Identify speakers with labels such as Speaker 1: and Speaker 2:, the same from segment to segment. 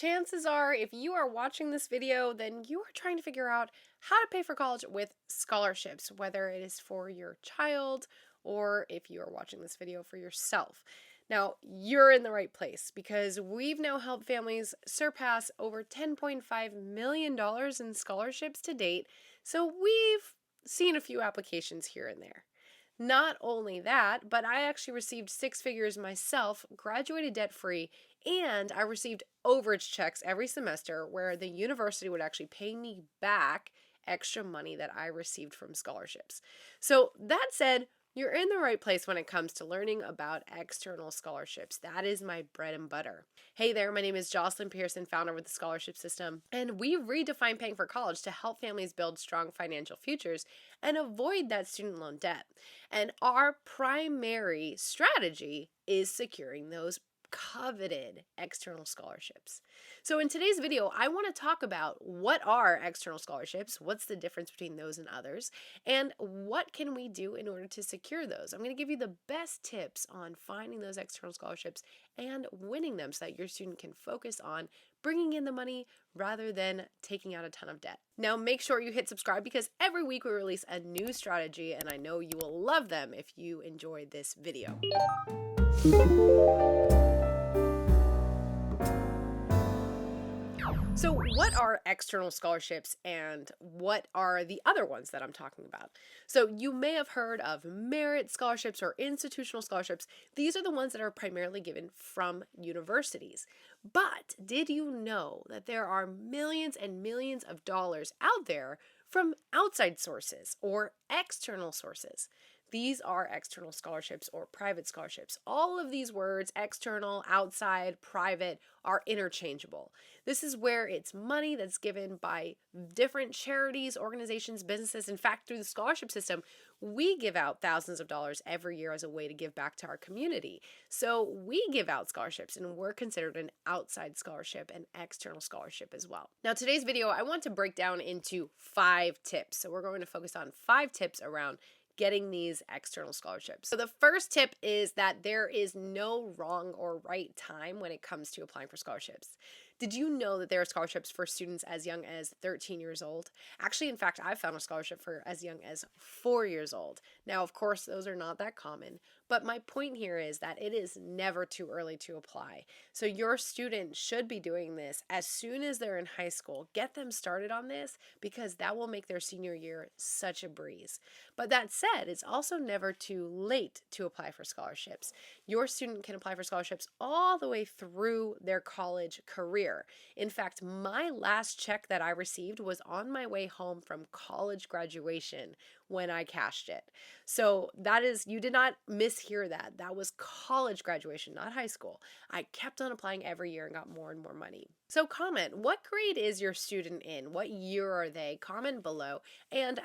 Speaker 1: chances are, if you are watching this video, then you are trying to figure out how to pay for college with scholarships, whether it is for your child or if you are watching this video for yourself. Now, you're in the right place because we've now helped families surpass over $10.5 million in scholarships to date, so we've seen a few applications here and there. Not only that, but I actually received six figures myself, graduated debt-free, and I received overage checks every semester where the university would actually pay me back extra money that I received from scholarships. So that said, you're in the right place when it comes to learning about external scholarships. That is my bread and butter. Hey there, my name is Jocelyn Pearson, founder with the Scholarship System, and we redefine paying for college to help families build strong financial futures and avoid that student loan debt. And our primary strategy is securing those coveted external scholarships. So in today's video, I want to talk about what are external scholarships, what's the difference between those and others, and what can we do in order to secure those. I'm going to give you the best tips on finding those external scholarships and winning them so that your student can focus on bringing in the money rather than taking out a ton of debt. Now make sure you hit subscribe because every week we release a new strategy and I know you will love them if you enjoy this video. So what are external scholarships and what are the other ones that I'm talking about? So you may have heard of merit scholarships or institutional scholarships. These are the ones that are primarily given from universities. But did you know that there are millions and millions of dollars out there from outside sources or external sources? These are external scholarships or private scholarships. All of these words, external, outside, private, are interchangeable. This is where it's money that's given by different charities, organizations, businesses. In fact, through the scholarship system, we give out thousands of dollars every year as a way to give back to our community. So we give out scholarships and we're considered an outside scholarship and external scholarship as well. Now, today's video, I want to break down into 5 tips. So we're going to focus on 5 tips around getting these external scholarships. So the first tip is that there is no wrong or right time when it comes to applying for scholarships. Did you know that there are scholarships for students as young as 13 years old? Actually, in fact, I found a scholarship for as young as 4 years old. Now, of course, those are not that common, but my point here is that it is never too early to apply. So your student should be doing this as soon as they're in high school. Get them started on this because that will make their senior year such a breeze. But that said, it's also never too late to apply for scholarships. Your student can apply for scholarships all the way through their college career. In fact, my last check that I received was on my way home from college graduation when I cashed it. So that is, you did not mishear that. That was college graduation, not high school. I kept on applying every year and got more and more money. So comment, what grade is your student in? What year are they? Comment below. And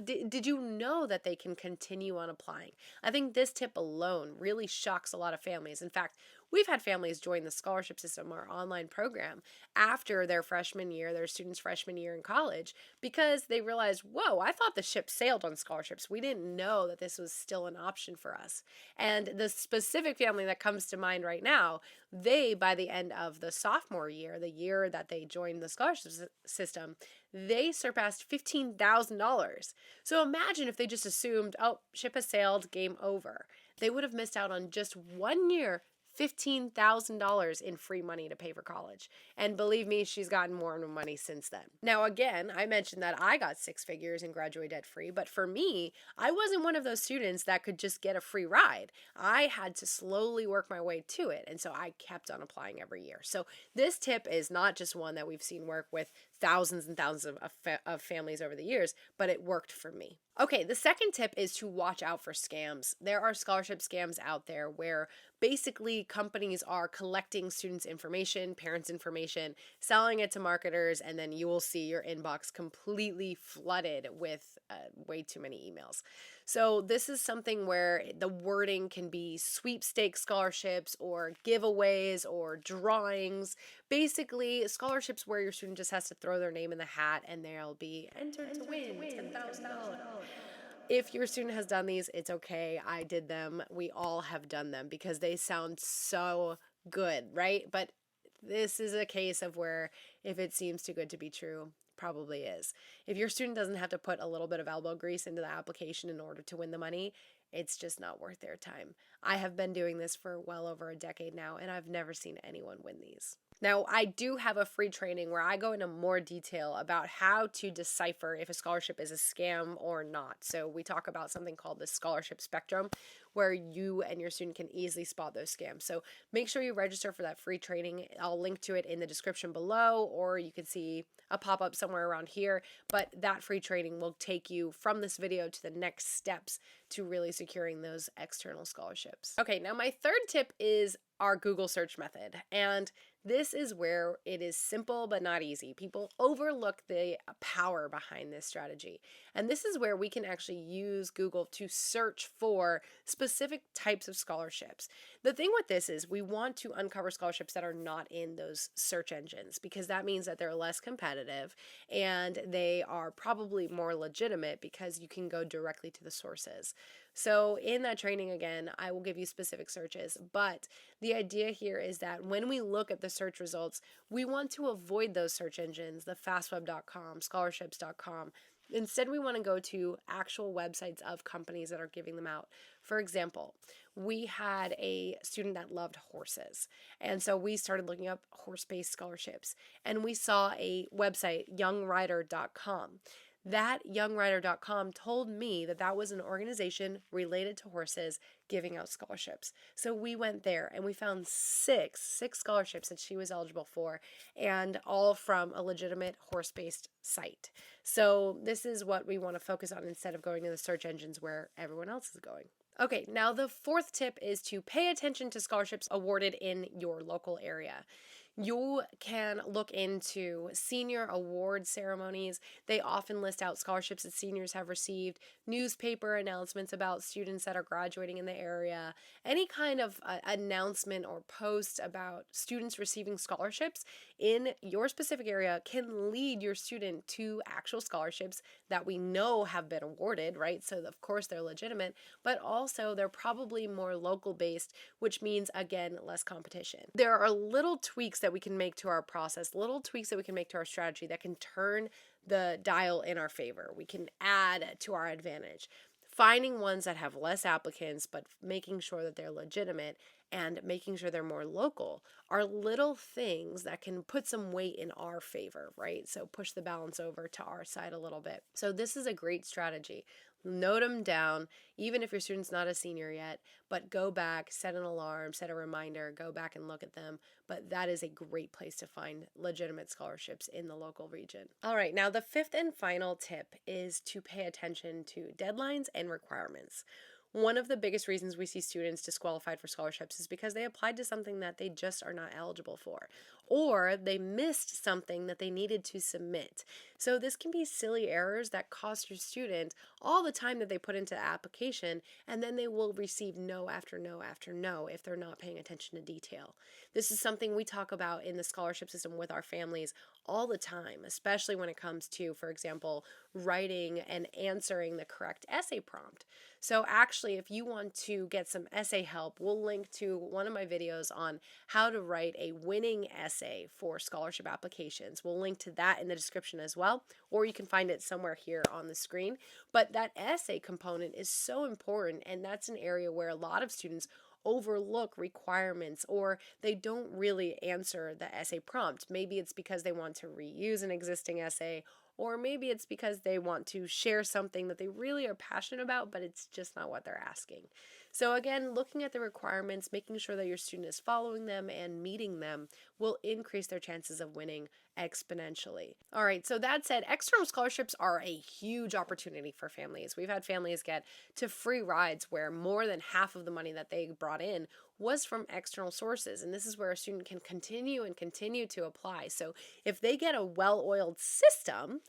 Speaker 1: did you know that they can continue on applying? I think this tip alone really shocks a lot of families. In fact, we've had families join the scholarship system, our online program, after their freshman year, their students' freshman year in college, because they realized, whoa, I thought the ship sailed on scholarships. We didn't know that this was still an option for us. And the specific family that comes to mind right now, they, by the end of the sophomore year, the year that they joined the scholarship system, they surpassed $15,000. So imagine if they just assumed, oh, ship has sailed, game over. They would have missed out on just 1 year, $15,000 in free money to pay for college. And believe me, she's gotten more and more money since then. Now, again, I mentioned that I got 6 figures and graduated debt free, but for me, I wasn't one of those students that could just get a free ride. I had to slowly work my way to it. And so I kept on applying every year. So this tip is not just one that we've seen work with thousands and thousands of families over the years, but it worked for me. Okay, the second tip is to watch out for scams. There are scholarship scams out there where basically companies are collecting students' information, parents' information, selling it to marketers, and then you will see your inbox completely flooded with way too many emails. So this is something where the wording can be sweepstakes scholarships or giveaways or drawings. Basically, scholarships where your student just has to throw their name in the hat and they'll be entered to win $10,000. If your student has done these, it's okay. I did them. We all have done them because they sound so good, right? But this is a case of where if it seems too good to be true, probably is. If your student doesn't have to put a little bit of elbow grease into the application in order to win the money, it's just not worth their time. I have been doing this for well over a decade now, and I've never seen anyone win these. Now, I do have a free training where I go into more detail about how to decipher if a scholarship is a scam or not. So we talk about something called the scholarship spectrum, where you and your student can easily spot those scams. So make sure you register for that free training. I'll link to it in the description below, or you can see a pop-up somewhere around here. But that free training will take you from this video to the next steps to really securing those external scholarships. Okay, now my third tip is our Google search method. And this is where it is simple but not easy. People overlook the power behind this strategy. And this is where we can actually use Google to search for specific types of scholarships. The thing with this is we want to uncover scholarships that are not in those search engines, because that means that they're less competitive and they are probably more legitimate because you can go directly to the sources. So in that training, again, I will give you specific searches, but the idea here is that when we look at the search results, we want to avoid those search engines, the fastweb.com, scholarships.com. Instead, we want to go to actual websites of companies that are giving them out. For example, we had a student that loved horses, and so we started looking up horse-based scholarships, and we saw a website, youngrider.com. That youngrider.com told me that that was an organization related to horses giving out scholarships. So we went there and we found six scholarships that she was eligible for, and all from a legitimate horse-based site. So this is what we want to focus on instead of going to the search engines where everyone else is going. Okay, now the fourth tip is to pay attention to scholarships awarded in your local area. You can look into senior award ceremonies. They often list out scholarships that seniors have received, newspaper announcements about students that are graduating in the area. Any kind of announcement or post about students receiving scholarships in your specific area can lead your student to actual scholarships that we know have been awarded, right? So of course they're legitimate, but also they're probably more local based, which means, again, less competition. There are little tweaks that we can make to our process, little tweaks that we can make to our strategy that can turn the dial in our favor. We can add to our advantage. Finding ones that have less applicants, but making sure that they're legitimate and making sure they're more local are little things that can put some weight in our favor, right? So push the balance over to our side a little bit. So this is a great strategy. Note them down, even if your student's not a senior yet, but go back, set an alarm, set a reminder, go back and look at them. But that is a great place to find legitimate scholarships in the local region. All right, now the fifth and final tip is to pay attention to deadlines and requirements. One of the biggest reasons we see students disqualified for scholarships is because they applied to something that they just are not eligible for, or they missed something that they needed to submit. So this can be silly errors that cost your student all the time that they put into the application, and then they will receive no after no after no if they're not paying attention to detail. This is something we talk about in the scholarship system with our families all the time, especially when it comes to, for example, writing and answering the correct essay prompt. So actually, if you want to get some essay help, we'll link to one of my videos on how to write a winning essay for scholarship applications. We'll link to that in the description as well, or you can find it somewhere here on the screen. But that essay component is so important, and that's an area where a lot of students overlook requirements, or they don't really answer the essay prompt. Maybe it's because they want to reuse an existing essay, or maybe it's because they want to share something that they really are passionate about, but it's just not what they're asking. So again, looking at the requirements, making sure that your student is following them and meeting them will increase their chances of winning exponentially. All right, so that said, external scholarships are a huge opportunity for families. We've had families get to free rides where more than half of the money that they brought in was from external sources, and this is where a student can continue to apply. So if they get a well-oiled system,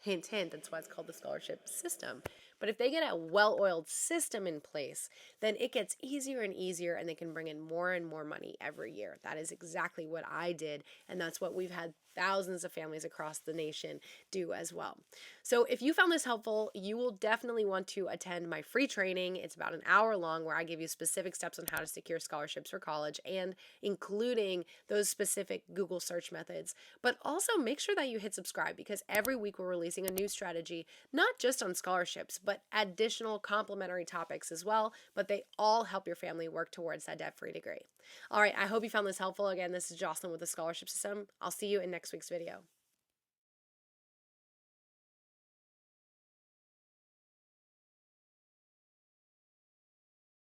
Speaker 1: hint, hint, that's why it's called the scholarship system. But if they get a well-oiled system in place, then it gets easier and easier and they can bring in more and more money every year. That is exactly what I did, and that's what we've had thousands of families across the nation do as well. So if you found this helpful, you will definitely want to attend my free training. It's about an hour long where I give you specific steps on how to secure scholarships for college and including those specific Google search methods. But also make sure that you hit subscribe because every week we're releasing a new strategy, not just on scholarships, but additional complementary topics as well. But they all help your family work towards that debt-free degree. All right, I hope you found this helpful. Again, this is Jocelyn with the Scholarship System. I'll see you in next week's video.